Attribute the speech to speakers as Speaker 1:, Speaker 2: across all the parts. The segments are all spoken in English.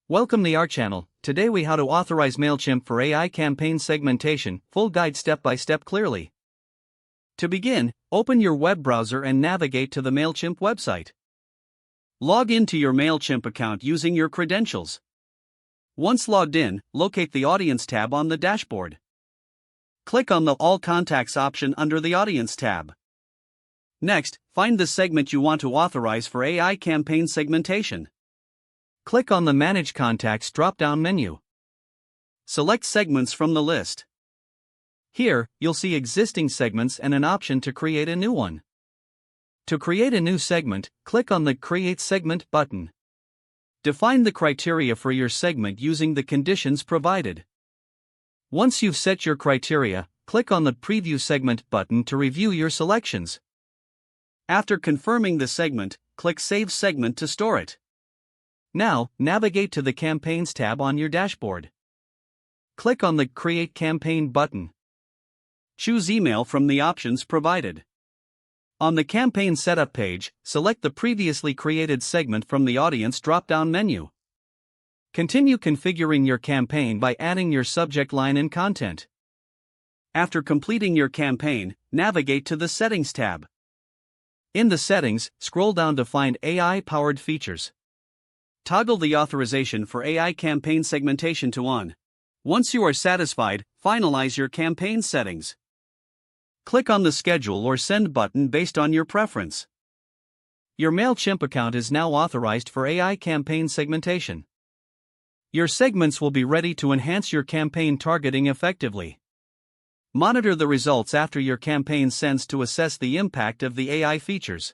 Speaker 1: Welcome to our channel. Today we how to authorize Mailchimp for AI campaign segmentation, full guide step by step clearly. To begin, open your web browser and navigate to the Mailchimp website. Log into your Mailchimp account using your credentials. Once logged in, locate the Audience tab on the dashboard. Click on the All Contacts option under the Audience tab. Next, find the segment you want to authorize for AI campaign segmentation. Click on the Manage Contacts drop-down menu. Select segments from the list. Here, you'll see existing segments and an option to create a new one. To create a new segment, click on the Create Segment button. Define the criteria for your segment using the conditions provided. Once you've set your criteria, click on the Preview Segment button to review your selections. After confirming the segment, click Save Segment to store it. Now, navigate to the Campaigns tab on your dashboard. Click on the Create Campaign button. Choose Email from the options provided. On the Campaign Setup page, select the previously created segment from the Audience drop-down menu. Continue configuring your campaign by adding your subject line and content. After completing your campaign, navigate to the Settings tab. In the Settings, scroll down to find AI-powered features. Toggle the authorization for AI campaign segmentation to on. Once you are satisfied, finalize your campaign settings. Click on the Schedule or Send button based on your preference. Your Mailchimp account is now authorized for AI campaign segmentation. Your segments will be ready to enhance your campaign targeting effectively. Monitor the results after your campaign sends to assess the impact of the AI features.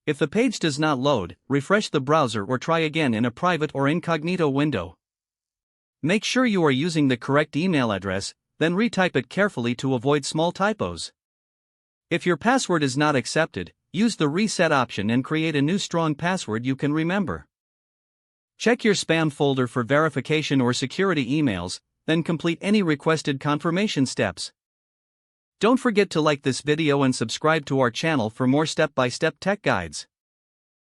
Speaker 1: If the page does not load, refresh the browser or try again in a private or incognito window. Make sure you are using the correct email address, then retype it carefully to avoid small typos. If your password is not accepted, use the Reset option and create a new strong password you can remember. Check your spam folder for verification or security emails, then complete any requested confirmation steps. Don't forget to like this video and subscribe to our channel for more step-by-step tech guides.